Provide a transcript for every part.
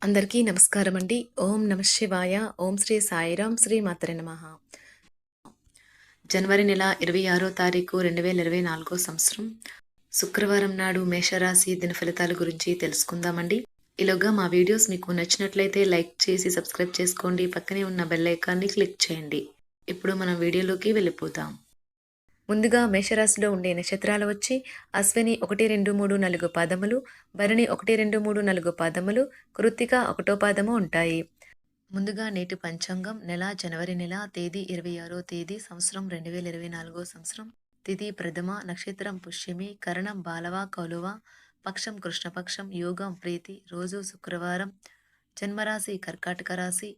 అందరికీ నమస్కారం అండి. ఓం నమ శివాయ. ఓం శ్రీ సాయిరాం. శ్రీ మాత్రే నమః. జనవరి నెల 26వ తారీఖు 2024 సంవత్సరం శుక్రవారం నాడు మేషరాశి దిన ఫలితాల గురించి తెలుసుకుందామండి. ఈలోగా మా వీడియోస్ మీకు నచ్చినట్లయితే లైక్ చేసి సబ్స్క్రైబ్ చేసుకోండి. పక్కనే ఉన్న బెల్ ఐకాన్ని క్లిక్ చేయండి. ఇప్పుడు మనం వీడియోలోకి వెళ్ళిపోదాం. ముందుగా మేషరాశిలో ఉండే నక్షత్రాలు వచ్చి అశ్విని 1, 2, 3, 4 పాదములు, భరణి 1, 2, 3, 4 పాదములు, కృత్తిక 1వ పాదము ఉంటాయి. ముందుగా నేటి పంచాంగం నెల జనవరి నెల తేదీ 26వ తేదీ సంవత్సరం 2024 సంవత్సరం తిథి ప్రథమ నక్షత్రం పుష్యమి కరణం బాలవ కౌలువ పక్షం కృష్ణపక్షం యోగం ప్రీతి రోజు శుక్రవారం జన్మరాశి కర్కాటక రాశి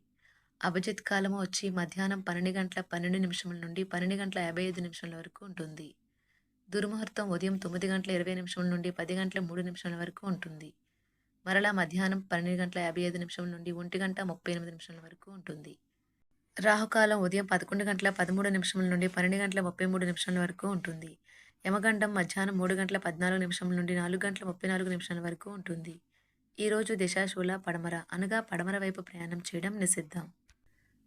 అభిజిత్ కాలము వచ్చి మధ్యాహ్నం 12 గంటల 12 నిమిషముల నుండి 12 గంటల 55 నిమిషాల వరకు ఉంటుంది. దుర్ముహూర్తం ఉదయం 9 గంటల 20 నిమిషముల నుండి 10 గంటల 3 నిమిషాల వరకు ఉంటుంది. మరలా మధ్యాహ్నం 12 గంటల 55 నిమిషాల నుండి 1 గంట 38 నిమిషాల వరకు ఉంటుంది. రాహుకాలం ఉదయం 11 గంటల 13 నిమిషముల నుండి 12 గంటల 33 నిమిషాల వరకు ఉంటుంది. యమగండం మధ్యాహ్నం 3 గంటల 14 నిమిషముల నుండి 4 గంటల 34 నిమిషాల వరకు ఉంటుంది. ఈరోజు దిశాశూల పడమర అనగా పడమర వైపు ప్రయాణం చేయడం నిషిద్ధం.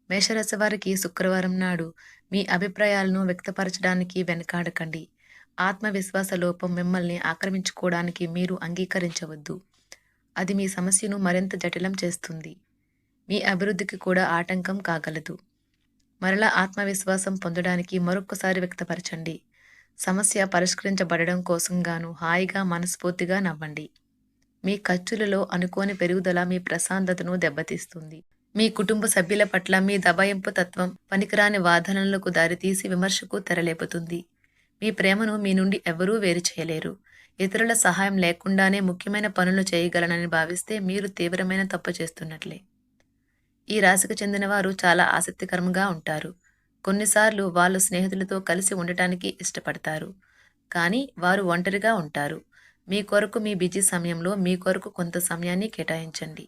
మేషరాశి వారికి శుక్రవారం నాడు మీ అభిప్రాయాలను వ్యక్తపరచడానికి వెనకాడకండి. ఆత్మవిశ్వాస లోపం మిమ్మల్ని ఆక్రమించుకోవడానికి మీరు అంగీకరించవద్దు. అది మీ సమస్యను మరింత జటిలం చేస్తుంది. మీ అభివృద్ధికి కూడా ఆటంకం కాగలదు. మరలా ఆత్మవిశ్వాసం పొందడానికి మరొక్కసారి వ్యక్తపరచండి. సమస్య పరిష్కరించబడడం కోసంగాను హాయిగా మనస్ఫూర్తిగా నవ్వండి. మీ ఖర్చులలో అనుకోని పెరుగుదల మీ ప్రశాంతతను దెబ్బతీస్తుంది. మీ కుటుంబ సభ్యుల పట్ల మీ దబాయింపు తత్వం పనికిరాని వాదనలకు దారితీసి విమర్శకు తెరలేపుతుంది. మీ ప్రేమను మీ నుండి ఎవరూ వేరు చేయలేరు. ఇతరుల సహాయం లేకుండానే ముఖ్యమైన పనులు చేయగలనని భావిస్తే మీరు తీవ్రమైన తప్పు చేస్తున్నట్లే. ఈ రాశికి చెందిన వారు చాలా ఆసక్తికరంగా ఉంటారు. కొన్నిసార్లు వాళ్ళు స్నేహితులతో కలిసి ఉండటానికి ఇష్టపడతారు. కానీ వారు ఒంటరిగా ఉంటారు. మీ కొరకు మీ బిజీ సమయంలో మీ కొరకు కొంత సమయాన్ని కేటాయించండి.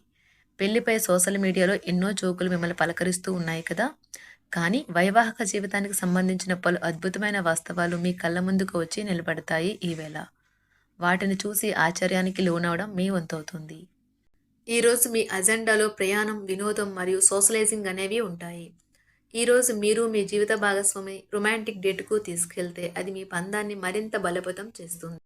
పెళ్లిపై సోషల్ మీడియాలో ఎన్నో జోకులు మిమ్మల్ని పలకరిస్తూ ఉన్నాయి కదా. కానీ వైవాహిక జీవితానికి సంబంధించిన పలు అద్భుతమైన వాస్తవాలు మీ కళ్ళ ముందుకు వచ్చి నిలబడతాయి ఈవేళ. వాటిని చూసి ఆశ్చర్యానికి లోనవడం మీ వంతవుతుంది. ఈరోజు మీ అజెండాలో ప్రయాణం, వినోదం మరియు సోషలైజింగ్ అనేవి ఉంటాయి. ఈరోజు మీరు మీ జీవిత భాగస్వామి రొమాంటిక్ డేట్కు తీసుకెళ్తే అది మీ బంధాన్ని మరింత బలోపేతం చేస్తుంది.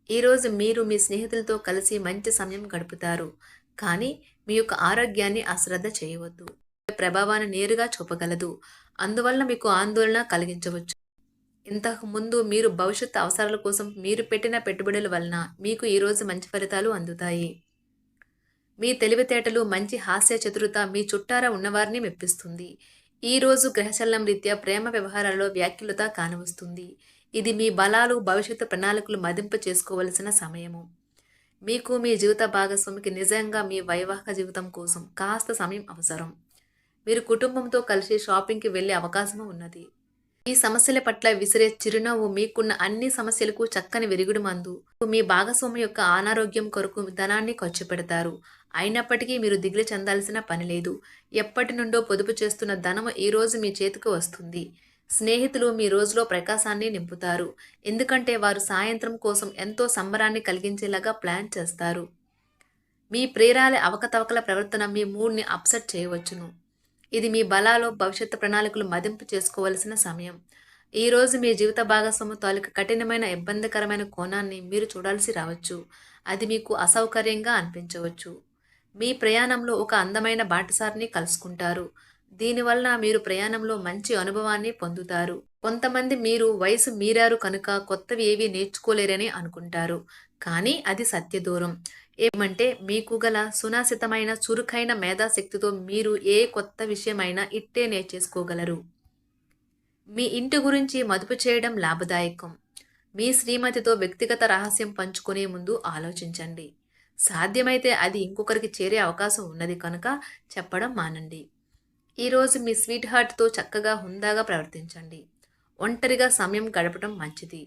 ఈరోజు మీరు మీ స్నేహితులతో కలిసి మంచి సమయం గడుపుతారు. కానీ మీ యొక్క ఆరోగ్యాన్ని అశ్రద్ధ చేయవద్దు. ప్రభావాన్ని నేరుగా చూపగలదు. అందువల్ల మీకు ఆందోళన కలిగించవచ్చు. ఇంతకు ముందు మీరు భవిష్యత్తు అవసరాల కోసం మీరు పెట్టిన పెట్టుబడుల వలన మీకు ఈరోజు మంచి ఫలితాలు అందుతాయి. మీ తెలివితేటలు, మంచి హాస్య చతురత మీ చుట్టారా ఉన్నవారిని మెప్పిస్తుంది. ఈరోజు గ్రహచలనం రీత్యా ప్రేమ వ్యవహారాల్లో వ్యాఖ్యలత కానవస్తుంది. ఇది మీ బలాలు, భవిష్యత్తు ప్రణాళికలు మదింపు చేసుకోవలసిన సమయము. మీకు మీ జీవిత భాగస్వామికి నిజంగా మీ వైవాహిక జీవితం కోసం కాస్త సమయం అవసరం. మీరు కుటుంబంతో కలిసి షాపింగ్కి వెళ్ళే అవకాశం ఉన్నది. ఈ సమస్యల పట్ల విసిరే చిరునవ్వు మీకున్న అన్ని సమస్యలకు చక్కని విరుగుడు మందు. మీ భాగస్వామి యొక్క అనారోగ్యం కొరకు ధనాన్ని ఖర్చు పెడతారు. అయినప్పటికీ మీరు దిగులు చెందాల్సిన పని లేదు. ఎప్పటి నుండో పొదుపు చేస్తున్న ధనము ఈరోజు మీ చేతికి వస్తుంది. స్నేహితులు మీ రోజులో ప్రకాశాన్ని నింపుతారు. ఎందుకంటే వారు సాయంత్రం కోసం ఎంతో సంబరాన్ని కలిగించేలాగా ప్లాన్ చేస్తారు. మీ ప్రేరాల అవకతవకల ప్రవర్తన మీ మూడ్ని అప్సెట్ చేయవచ్చును. ఇది మీ బలాలో భవిష్యత్తు ప్రణాళికలు మదింపు చేసుకోవలసిన సమయం. ఈరోజు మీ జీవిత భాగస్వామి తాలూకు కఠినమైన ఇబ్బందికరమైన కోణాన్ని మీరు చూడాల్సి రావచ్చు. అది మీకు అసౌకర్యంగా అనిపించవచ్చు. మీ ప్రయాణంలో ఒక అందమైన బాటసారిని కలుసుకుంటారు. దీనివలన మీరు ప్రయాణంలో మంచి అనుభవాన్ని పొందుతారు. కొంతమంది మీరు వయసు మీరారు కనుక కొత్తవి ఏవి నేర్చుకోలేరని అనుకుంటారు. కానీ అది సత్యదూరం. ఏమంటే మీకు గల సునాసితమైన చురుకైన మేధాశక్తితో మీరు ఏ కొత్త విషయమైనా ఇట్టే నేర్చేసుకోగలరు. మీ ఇంటి గురించి మదుపు చేయడం లాభదాయకం. మీ శ్రీమతితో వ్యక్తిగత రహస్యం పంచుకునే ముందు ఆలోచించండి. సాధ్యమైతే అది ఇంకొకరికి చేరే అవకాశం ఉన్నది కనుక చెప్పడం మానండి. ఈరోజు మీ స్వీట్ హార్ట్తో చక్కగా హుందాగా ప్రవర్తించండి. ఒంటరిగా సమయం గడపడం మంచిది.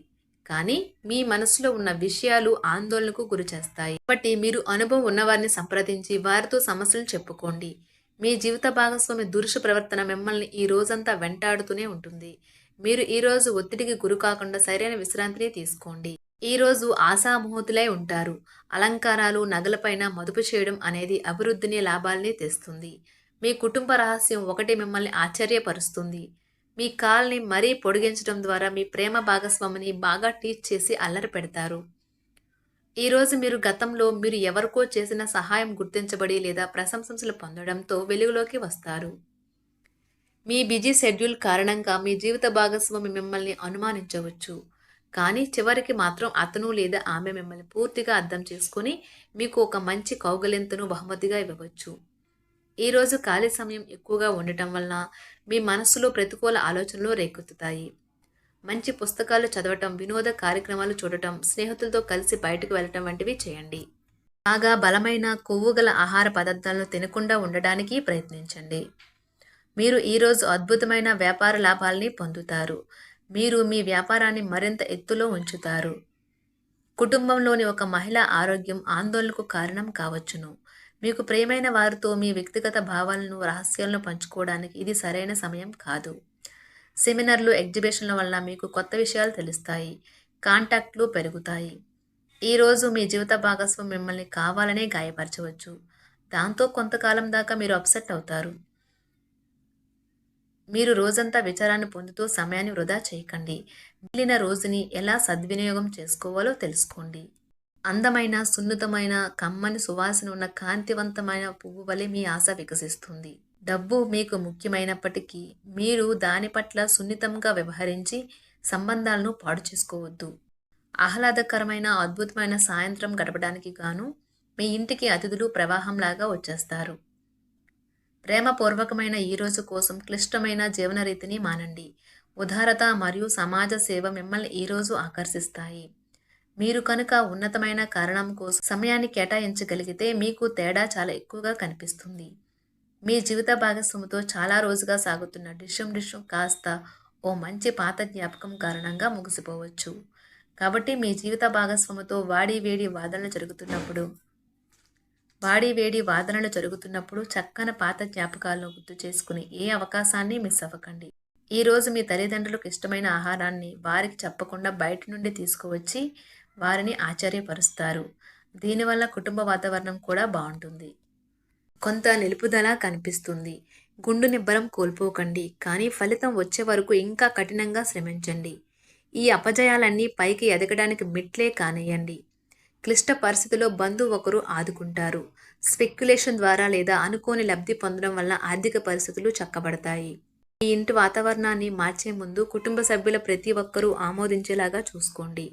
కానీ మీ మనసులో ఉన్న విషయాలు ఆందోళనకు గురి చేస్తాయి. కాబట్టి మీరు అనుభవం ఉన్నవారిని సంప్రదించి వారితో సమస్యలు చెప్పుకోండి. మీ జీవిత భాగస్వామి దురుసు ప్రవర్తన మిమ్మల్ని ఈ రోజంతా వెంటాడుతూనే ఉంటుంది. మీరు ఈరోజు ఒత్తిడికి గురి కాకుండా సరైన విశ్రాంతిని తీసుకోండి. ఈరోజు ఆశామోహతులై ఉంటారు. అలంకారాలు, నగలపైన మదుపు చేయడం అనేది అభివృద్ధిని, లాభాల్ని తెస్తుంది. మీ కుటుంబ రహస్యం ఒకటి మిమ్మల్ని ఆశ్చర్యపరుస్తుంది. మీ కాల్ని మరీ పొడిగించడం ద్వారా మీ ప్రేమ భాగస్వామిని బాగా టీచ్ చేసి అల్లరి పెడతారు. ఈరోజు మీరు గతంలో ఎవరికో చేసిన సహాయం గుర్తించబడి లేదా ప్రశంసలు పొందడంతో వెలుగులోకి వస్తారు. మీ బిజీ షెడ్యూల్ కారణంగా మీ జీవిత భాగస్వామి మిమ్మల్ని అనుమానించవచ్చు. కానీ చివరికి మాత్రం అతను లేదా ఆమె మిమ్మల్ని పూర్తిగా అర్థం చేసుకొని మీకు ఒక మంచి కౌగిలింతను బహుమతిగా ఇవ్వవచ్చు. ఈరోజు ఖాళీ సమయం ఎక్కువగా ఉండటం వలన మీ మనస్సులో ప్రతికూల ఆలోచనలు రేకెత్తుతాయి. మంచి పుస్తకాలు చదవటం, వినోద కార్యక్రమాలు చూడటం, స్నేహితులతో కలిసి బయటకు వెళ్ళటం వంటివి చేయండి. బాగా బలమైన కొవ్వుగల ఆహార పదార్థాలను తినకుండా ఉండడానికి ప్రయత్నించండి. మీరు ఈరోజు అద్భుతమైన వ్యాపార లాభాల్ని పొందుతారు. మీరు మీ వ్యాపారాన్ని మరింత ఎత్తులో ఉంచుతారు. కుటుంబంలోని ఒక మహిళ ఆరోగ్యం ఆందోళనకు కారణం కావచ్చును. మీకు ప్రియమైన వారితో మీ వ్యక్తిగత భావాలను, రహస్యాలను పంచుకోవడానికి ఇది సరైన సమయం కాదు. సెమినార్లు, ఎగ్జిబిషన్ల వల్ల మీకు కొత్త విషయాలు తెలుస్తాయి. కాంటాక్ట్లు పెరుగుతాయి. ఈరోజు మీ జీవిత భాగస్వామి మిమ్మల్ని కావాలనే గాయపరచవచ్చు. దాంతో కొంతకాలం దాకా మీరు అప్సెట్ అవుతారు. మీరు రోజంతా విచారాన్ని పొందుతూ సమయాన్ని వృధా చేయకండి. మిగిలిన రోజుని ఎలా సద్వినియోగం చేసుకోవాలో తెలుసుకోండి. అందమైన, సున్నితమైన, కమ్మని సువాసన ఉన్న కాంతివంతమైన పువ్వు వలె మీ ఆశ వికసిస్తుంది. డబ్బు మీకు ముఖ్యమైనప్పటికీ మీరు దాని పట్ల సున్నితంగా వ్యవహరించి సంబంధాలను పాడు చేసుకోవద్దు. ఆహ్లాదకరమైన, అద్భుతమైన సాయంత్రం గడపడానికి గాను మీ ఇంటికి అతిథులు ప్రవాహంలాగా వచ్చేస్తారు. ప్రేమపూర్వకమైన ఈ రోజు కోసం క్లిష్టమైన జీవన రీతిని మానండి. ఉదారత మరియు సమాజ సేవ మిమ్మల్ని ఈరోజు ఆకర్షిస్తాయి. మీరు కనుక ఉన్నతమైన కారణం కోసం సమయాన్ని కేటాయించగలిగితే మీకు తేడా చాలా ఎక్కువగా కనిపిస్తుంది. మీ జీవిత భాగస్వామితో చాలా రోజుగా సాగుతున్న డిష్యం కాస్త ఓ మంచి పాత జ్ఞాపకం కారణంగా ముగిసిపోవచ్చు. కాబట్టి మీ జీవిత భాగస్వామితో వాడి వేడి వాదనలు జరుగుతున్నప్పుడు చక్కని పాత జ్ఞాపకాలను గుర్తు చేసుకుని ఏ అవకాశాన్ని మిస్ అవ్వకండి. ఈరోజు మీ తల్లిదండ్రులకు ఇష్టమైన ఆహారాన్ని వారికి చెప్పకుండా బయట నుండి తీసుకువచ్చి వారిని ఆశ్చర్యపరుస్తారు. దీనివల్ల కుటుంబ వాతావరణం కూడా బాగుంటుంది. కొంత నిలుపుదల కనిపిస్తుంది. గుండు నిబ్బరం కోల్పోకండి, కానీ ఫలితం వచ్చే వరకు ఇంకా కఠినంగా శ్రమించండి. ఈ అపజయాలన్నీ పైకి ఎదగడానికి మెట్లే కానియండి. క్లిష్ట పరిస్థితిలో బంధువు ఒకరు ఆదుకుంటారు. స్పెక్యులేషన్ ద్వారా లేదా అనుకోని లబ్ధి పొందడం వల్ల ఆర్థిక పరిస్థితులు చక్కబడతాయి. మీ ఇంటి వాతావరణాన్ని మార్చే ముందు కుటుంబ సభ్యుల ప్రతి ఒక్కరూ ఆమోదించేలాగా చూసుకోండి.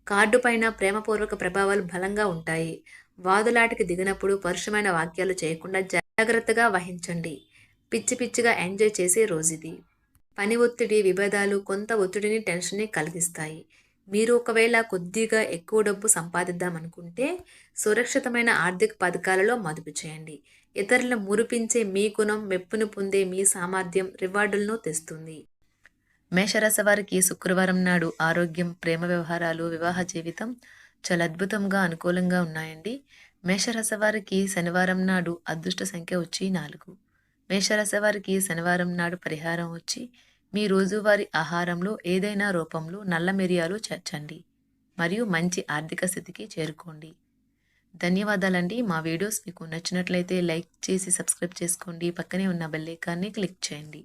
కార్డు పైన ప్రేమపూర్వక ప్రభావాలు బలంగా ఉంటాయి. వాదులాటికి దిగినప్పుడు పరుషమైన వాక్యాలు చేయకుండా జాగ్రత్తగా వహించండి. పిచ్చిగా ఎంజాయ్ చేసే రోజుది. పని ఒత్తిడి, విభేదాలు కొంత ఒత్తిడిని, టెన్షన్ని కలిగిస్తాయి. మీరు ఒకవేళ కొద్దిగా ఎక్కువ డబ్బు సంపాదిద్దామనుకుంటే సురక్షితమైన ఆర్థిక పథకాలలో మదుపు చేయండి. ఇతరులను మురిపించే మీ గుణం మెప్పును పొందే మీ సామర్థ్యం రివార్డులను తెస్తుంది. మేషరాశి వారికి శుక్రవారం నాడు ఆరోగ్యం, ప్రేమ వ్యవహారాలు, వివాహ జీవితం చాలా అద్భుతంగా అనుకూలంగా ఉన్నాయండి. మేషరాశి వారికి శనివారం నాడు అదృష్ట సంఖ్య వచ్చి 4. మేషరాశి వారికి శనివారం నాడు పరిహారం వచ్చి మీ రోజువారీ ఆహారంలో ఏదైనా రూపంలో నల్ల మిరియాలు చేర్చండి మరియు మంచి ఆర్థిక స్థితికి చేరుకోండి. ధన్యవాదాలండి. మా వీడియోస్ మీకు నచ్చినట్లయితే లైక్ చేసి సబ్స్క్రైబ్ చేసుకోండి. పక్కనే ఉన్న బెల్ ఐకాన్ని క్లిక్ చేయండి.